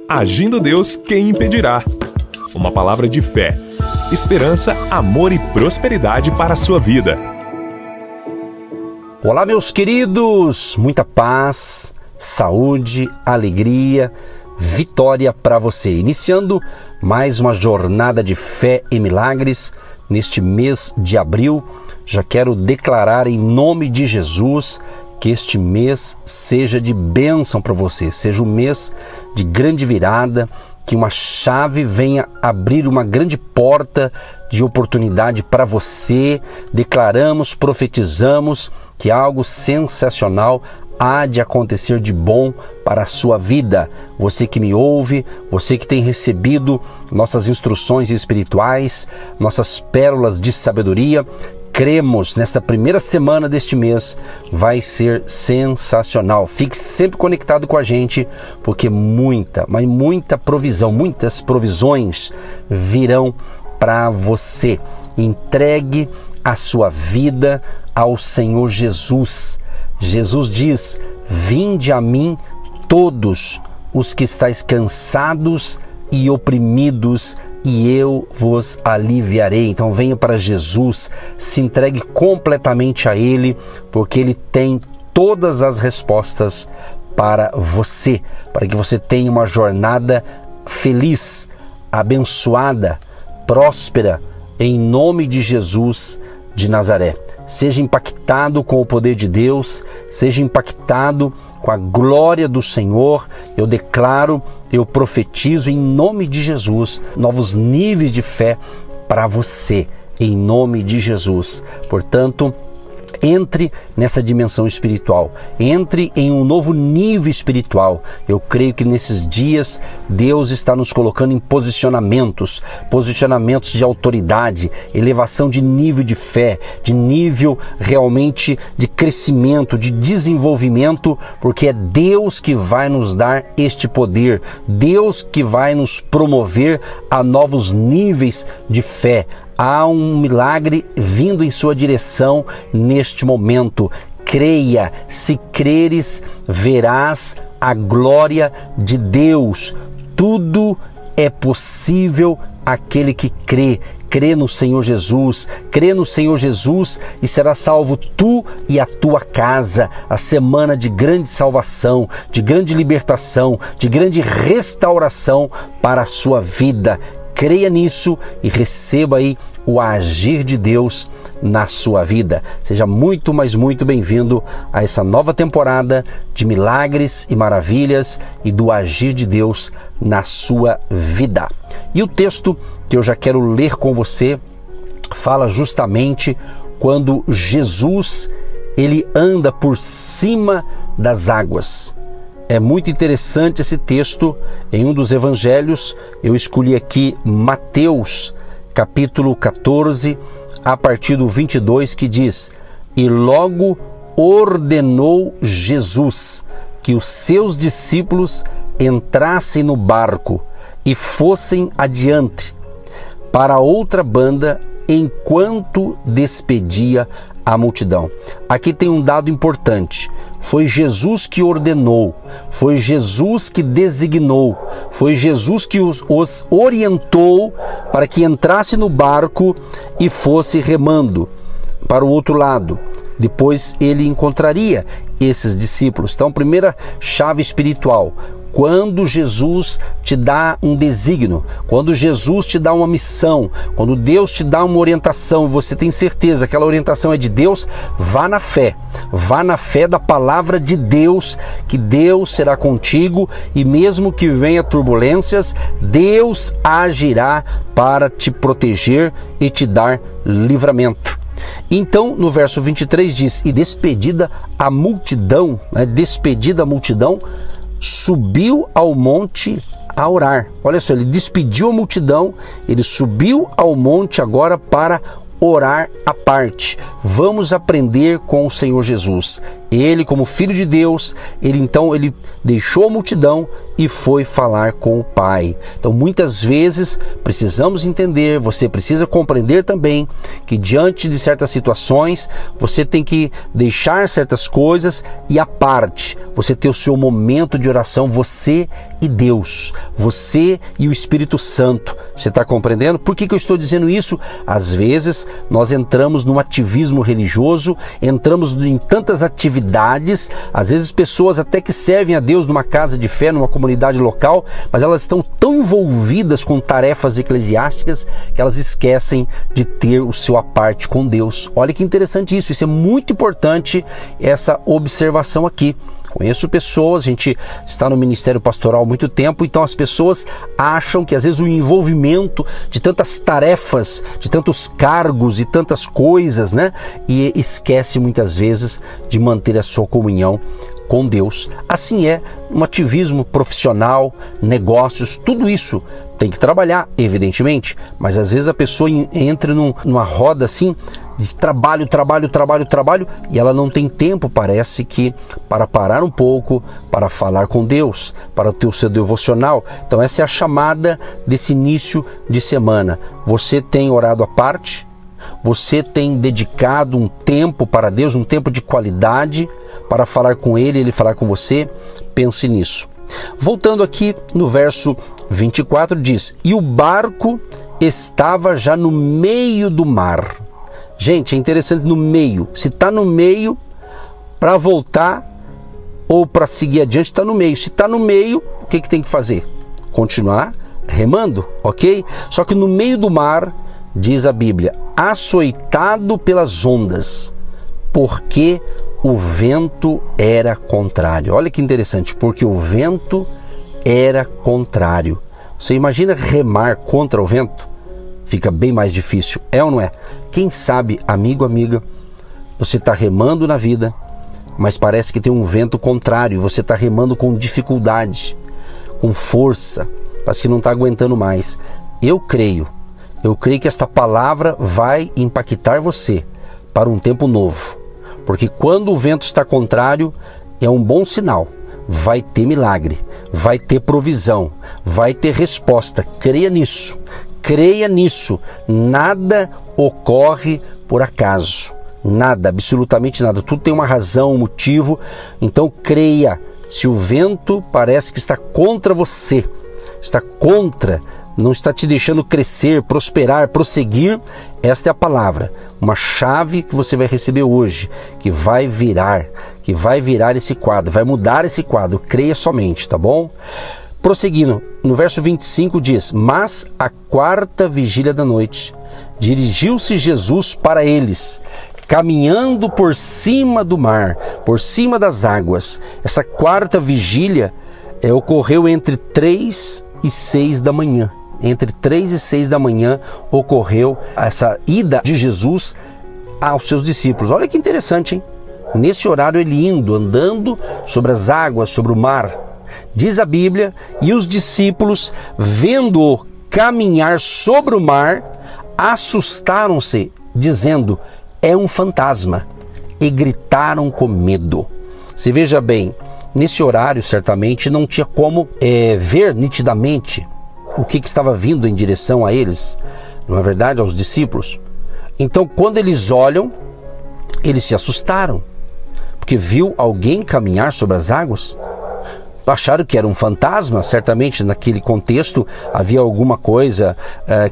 Agindo Deus, quem impedirá? Uma palavra de fé, esperança, amor e prosperidade para a sua vida. Olá, meus queridos! Muita paz, saúde, alegria, vitória para você. Iniciando mais uma jornada de fé e milagres neste mês de abril. Já quero declarar em nome de Jesus que este mês seja de bênção para você, seja um mês de grande virada, que uma chave venha abrir uma grande porta de oportunidade para você. Declaramos, profetizamos que algo sensacional há de acontecer de bom para a sua vida. Você que me ouve, você que tem recebido nossas instruções espirituais, nossas pérolas de sabedoria, cremos nesta primeira semana deste mês vai ser sensacional. Fique sempre conectado com a gente, porque muita provisão, muitas provisões virão para você. Entregue a sua vida ao Senhor Jesus. Jesus diz: vinde a mim todos os que estáis cansados e oprimidos, e eu vos aliviarei. Então venha para Jesus, se entregue completamente a Ele, porque Ele tem todas as respostas para você, para que você tenha uma jornada feliz, abençoada, próspera, em nome de Jesus de Nazaré. Seja impactado com o poder de Deus, seja impactado com a glória do Senhor. Eu declaro, eu profetizo em nome de Jesus novos níveis de fé para você, em nome de Jesus. Portanto, entre nessa dimensão espiritual, entre em um novo nível espiritual. Eu creio que nesses dias Deus está nos colocando em posicionamentos de autoridade, elevação de nível de fé, de nível realmente de crescimento, de desenvolvimento, porque é Deus que vai nos dar este poder, Deus que vai nos promover a novos níveis de fé. Há um milagre vindo em sua direção neste momento. Creia, se creres, verás a glória de Deus. Tudo é possível àquele que crê. Crê no Senhor Jesus, crê no Senhor Jesus e será salvo tu e a tua casa. A semana de grande salvação, de grande libertação, de grande restauração para a sua vida. Creia nisso e receba aí o agir de Deus na sua vida. Seja muito, mas muito bem-vindo a essa nova temporada de milagres e maravilhas e do agir de Deus na sua vida. E o texto que eu já quero ler com você fala justamente quando Jesus ele anda por cima das águas. É muito interessante esse texto. Em um dos evangelhos, eu escolhi aqui Mateus, capítulo 14, a partir do 22, que diz: e logo ordenou Jesus que os seus discípulos entrassem no barco e fossem adiante para outra banda, enquanto despedia a multidão. Aqui tem um dado importante. Foi Jesus que ordenou, foi Jesus que designou, foi Jesus que os orientou para que entrasse no barco e fosse remando para o outro lado. Depois ele encontraria esses discípulos. Então, primeira chave espiritual: quando Jesus te dá um desígnio, quando Jesus te dá uma missão, quando Deus te dá uma orientação e você tem certeza que aquela orientação é de Deus, vá na fé da palavra de Deus, que Deus será contigo e mesmo que venha turbulências, Deus agirá para te proteger e te dar livramento. Então, no verso 23 diz: e despedida a multidão, subiu ao monte a orar. Olha só, ele despediu a multidão, ele subiu ao monte agora para orar à parte. Vamos aprender com o Senhor Jesus. Ele, como Filho de Deus, ele deixou a multidão e foi falar com o Pai. Então muitas vezes precisamos entender, você precisa compreender também que diante de certas situações você tem que deixar certas coisas e à parte, você ter o seu momento de oração, você e Deus, você e o Espírito Santo. Você está compreendendo? Por que eu estou dizendo isso? Às vezes nós entramos no ativismo religioso, entramos em tantas atividades, às vezes pessoas até que servem a Deus numa casa de fé, numa comunidade local, mas elas estão tão envolvidas com tarefas eclesiásticas que elas esquecem de ter o seu à parte com Deus. Olha que interessante isso é muito importante, essa observação aqui. Conheço pessoas, a gente está no ministério pastoral há muito tempo, então as pessoas acham que às vezes o envolvimento de tantas tarefas, de tantos cargos e tantas coisas, né? E esquece muitas vezes de manter a sua comunhão com Deus. Assim é um ativismo profissional, negócios, tudo isso tem que trabalhar, evidentemente, mas às vezes a pessoa entra numa roda assim de trabalho, e ela não tem tempo, parece que, para parar um pouco, para falar com Deus, para ter o seu devocional. Então essa é a chamada desse início de semana. Você tem orado à parte? Você tem dedicado um tempo para Deus, um tempo de qualidade para falar com Ele, Ele falar com você? Pense nisso. Voltando aqui no verso 24 diz: e o barco estava já no meio do mar. Gente, é interessante, no meio. Se está no meio, para voltar ou para seguir adiante, está no meio. Se está no meio, o que tem que fazer? Continuar remando, ok? Só que no meio do mar, diz a Bíblia, açoitado pelas ondas, porque o vento era contrário. Olha que interessante, porque o vento era contrário. Você imagina remar contra o vento? Fica bem mais difícil, é ou não é? Quem sabe, amigo, amiga, você está remando na vida, mas parece que tem um vento contrário, você está remando com dificuldade, com força, parece que não está aguentando mais. Eu creio que esta palavra vai impactar você para um tempo novo, porque quando o vento está contrário, é um bom sinal. Vai ter milagre, vai ter provisão, vai ter resposta. Creia nisso, creia nisso. Nada ocorre por acaso, nada, absolutamente nada. Tudo tem uma razão, um motivo. Então creia. Se o vento parece que está contra você, está contra, não está te deixando crescer, prosperar, prosseguir, esta é a palavra, uma chave que você vai receber hoje, que vai virar esse quadro, vai mudar esse quadro. Creia somente, tá bom? Prosseguindo, no verso 25 diz: mas à quarta vigília da noite, dirigiu-se Jesus para eles, caminhando por cima do mar, por cima das águas. Essa quarta vigília ocorreu entre 3 e 6 da manhã. Entre 3 e 6 da manhã ocorreu essa ida de Jesus aos seus discípulos. Olha que interessante, hein? Nesse horário ele andando sobre as águas, sobre o mar. Diz a Bíblia, e os discípulos, vendo-o caminhar sobre o mar, assustaram-se, dizendo: é um fantasma, e gritaram com medo. Se veja bem, nesse horário certamente não tinha como ver nitidamente o que estava vindo em direção a eles, não é verdade, aos discípulos. Então quando eles olham, eles se assustaram, porque viu alguém caminhar sobre as águas. Acharam que era um fantasma, certamente naquele contexto havia alguma coisa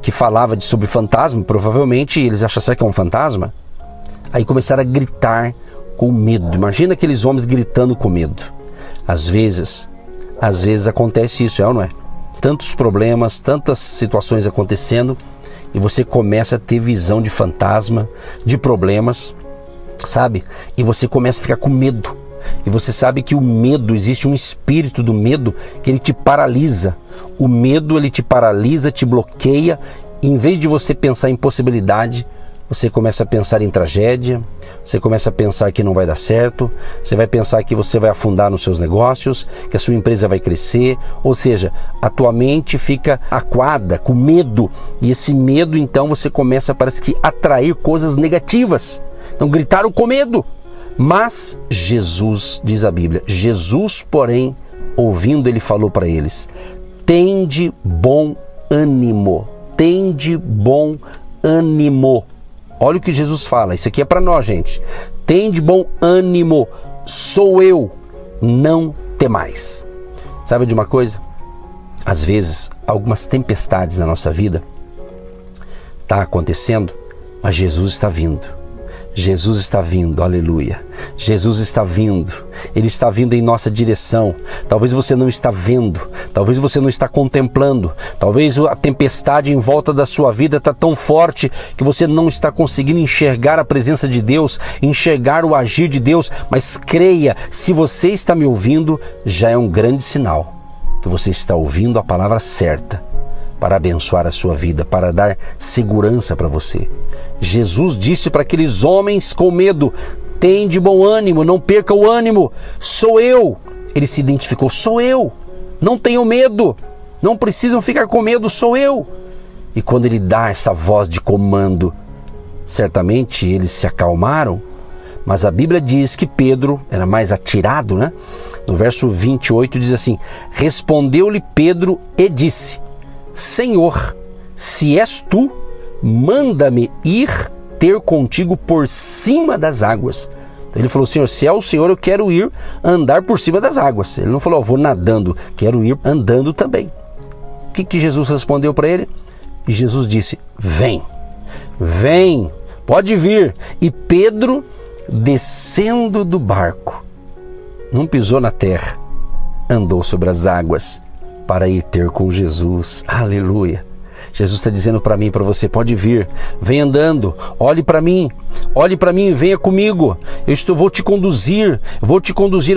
que falava sobre fantasma, provavelmente eles acharam que é um fantasma. Aí começaram a gritar com medo. Imagina aqueles homens gritando com medo. Às vezes acontece isso, é ou não é? Tantos problemas, tantas situações acontecendo, e você começa a ter visão de fantasma, de problemas, sabe? E você começa a ficar com medo. E você sabe que o medo, existe um espírito do medo que ele te paralisa. O medo, ele te paralisa, te bloqueia. E em vez de você pensar em possibilidade, você começa a pensar em tragédia, você começa a pensar que não vai dar certo, você vai pensar que você vai afundar nos seus negócios, que a sua empresa vai crescer, ou seja, a tua mente fica acuada, com medo, e esse medo então você começa, parece que, a atrair coisas negativas. Então gritaram com medo, mas Jesus, diz a Bíblia, Jesus porém ouvindo, ele falou para eles: tende bom ânimo, tende bom ânimo. Olha o que Jesus fala, isso aqui é para nós, gente. Tende bom ânimo, sou eu, não temais. Sabe de uma coisa? Às vezes, algumas tempestades na nossa vida está acontecendo, mas Jesus está vindo. Jesus está vindo, aleluia. Jesus está vindo. Ele está vindo em nossa direção. Talvez você não está vendo, talvez você não está contemplando, talvez a tempestade em volta da sua vida está tão forte que você não está conseguindo enxergar a presença de Deus, enxergar o agir de Deus, mas creia, se você está me ouvindo, já é um grande sinal que você está ouvindo a palavra certa para abençoar a sua vida, para dar segurança para você. Jesus disse para aqueles homens com medo: tende bom ânimo, não perca o ânimo, sou eu. Ele se identificou: sou eu, não tenham medo, não precisam ficar com medo, sou eu. E quando ele dá essa voz de comando, certamente eles se acalmaram, mas a Bíblia diz que Pedro era mais atirado, né? No verso 28 diz assim: respondeu-lhe Pedro e disse: Senhor, se és tu, manda-me ir ter contigo por cima das águas. Então ele falou: Senhor, se é o Senhor, eu quero ir andar por cima das águas. Ele não falou: vou nadando, quero ir andando também. O que Jesus respondeu para ele? E Jesus disse: vem, vem, pode vir. E Pedro, descendo do barco, não pisou na terra, andou sobre as águas para ir ter com Jesus. Aleluia. Jesus está dizendo para mim e para você: pode vir, vem andando, olhe para mim, venha comigo. Vou te conduzir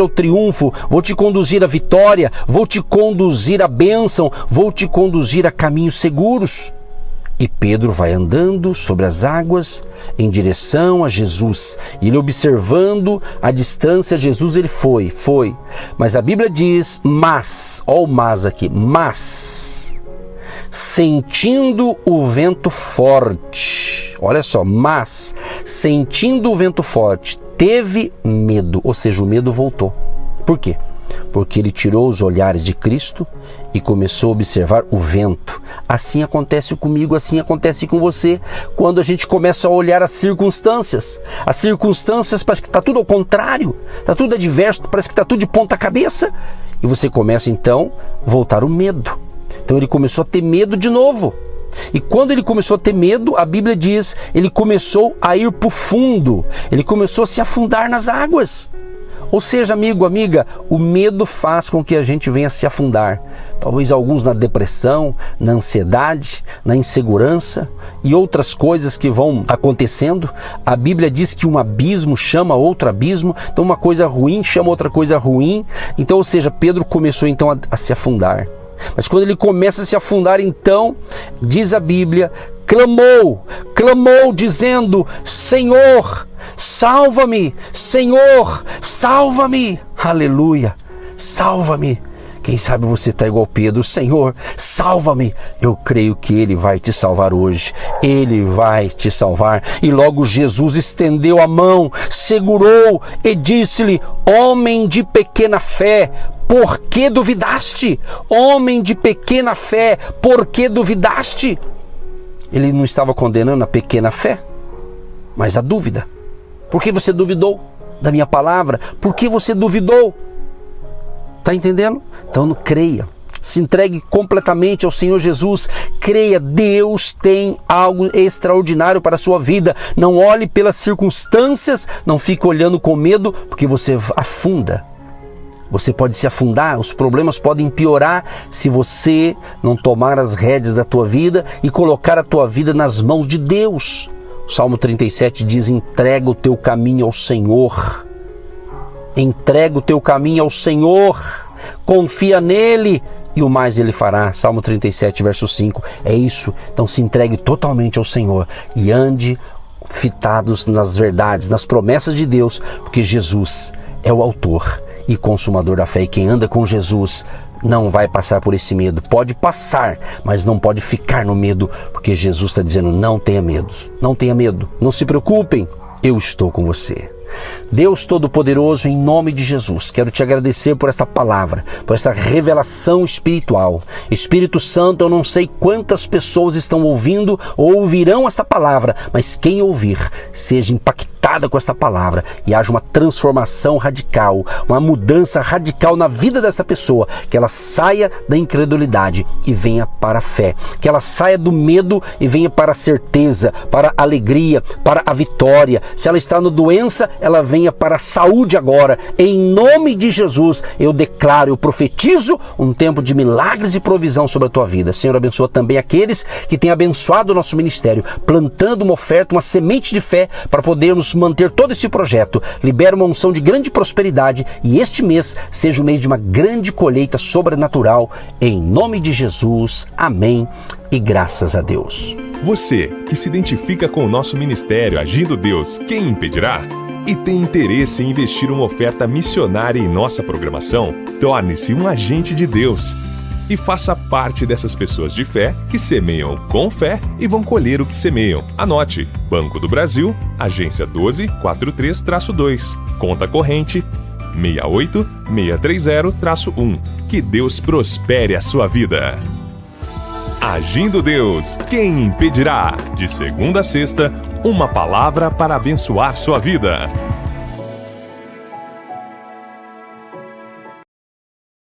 ao triunfo, vou te conduzir à vitória, vou te conduzir à bênção, vou te conduzir a caminhos seguros. E Pedro vai andando sobre as águas em direção a Jesus. E ele, observando a distância, Jesus, ele foi. Mas a Bíblia diz: mas, olha o mas aqui, mas, sentindo o vento forte, olha só, mas, sentindo o vento forte, teve medo, ou seja, o medo voltou. Por quê? Porque ele tirou os olhares de Cristo e começou a observar o vento. Assim acontece comigo, assim acontece com você, quando a gente começa a olhar as circunstâncias. As circunstâncias parece que está tudo ao contrário, está tudo adverso, parece que está tudo de ponta cabeça. E você começa então a voltar o medo. Então ele começou a ter medo de novo. E quando ele começou a ter medo, a Bíblia diz, ele começou a ir para o fundo, ele começou a se afundar nas águas. Ou seja, amigo, amiga, o medo faz com que a gente venha se afundar. Talvez alguns na depressão, na ansiedade, na insegurança e outras coisas que vão acontecendo. A Bíblia diz que um abismo chama outro abismo, então uma coisa ruim chama outra coisa ruim. Então, ou seja, Pedro começou então a se afundar. Mas quando ele começa a se afundar, então, diz a Bíblia, clamou dizendo: Senhor, salva-me, Senhor, salva-me, aleluia, salva-me. Quem sabe você está igual Pedro: Senhor, salva-me. Eu creio que Ele vai te salvar hoje, Ele vai te salvar. E logo Jesus estendeu a mão, segurou e disse-lhe: homem de pequena fé, por que duvidaste? Homem de pequena fé, por que duvidaste? Ele não estava condenando a pequena fé, mas a dúvida. Por que você duvidou da minha palavra? Por que você duvidou? Está entendendo? Então creia. Se entregue completamente ao Senhor Jesus. Creia, Deus tem algo extraordinário para a sua vida. Não olhe pelas circunstâncias, não fique olhando com medo, porque você afunda. Você pode se afundar, os problemas podem piorar se você não tomar as rédeas da tua vida e colocar a tua vida nas mãos de Deus. O Salmo 37 diz: entrega o teu caminho ao Senhor. Entrega o teu caminho ao Senhor, confia nele e o mais ele fará. Salmo 37, verso 5. É isso. Então se entregue totalmente ao Senhor e ande fitados nas verdades, nas promessas de Deus, porque Jesus é o autor e consumador da fé, e quem anda com Jesus não vai passar por esse medo. Pode passar, mas não pode ficar no medo, porque Jesus está dizendo: não tenha medo, não tenha medo, não se preocupem, eu estou com você. Deus Todo-Poderoso, em nome de Jesus, quero te agradecer por esta palavra, por esta revelação espiritual. Espírito Santo, eu não sei quantas pessoas estão ouvindo ou ouvirão esta palavra, mas quem ouvir seja impactada com esta palavra e haja uma transformação radical, uma mudança radical na vida dessa pessoa, que ela saia da incredulidade e venha para a fé, que ela saia do medo e venha para a certeza, para a alegria, para a vitória. Se ela está na doença, ela venha para a saúde agora. Em nome de Jesus, eu declaro, eu profetizo um tempo de milagres e provisão sobre a tua vida. Senhor, abençoa também aqueles que têm abençoado o nosso ministério, plantando uma oferta, uma semente de fé para podermos manter todo esse projeto. Libera uma unção de grande prosperidade e este mês seja o mês de uma grande colheita sobrenatural. Em nome de Jesus, amém e graças a Deus. Você que se identifica com o nosso ministério Agindo Deus, quem impedirá? E tem interesse em investir uma oferta missionária em nossa programação? Torne-se um agente de Deus e faça parte dessas pessoas de fé que semeiam com fé e vão colher o que semeiam. Anote: Banco do Brasil, agência 1243-2, conta corrente 68630-1. Que Deus prospere a sua vida. Agindo Deus, quem impedirá? De segunda a sexta, uma palavra para abençoar sua vida.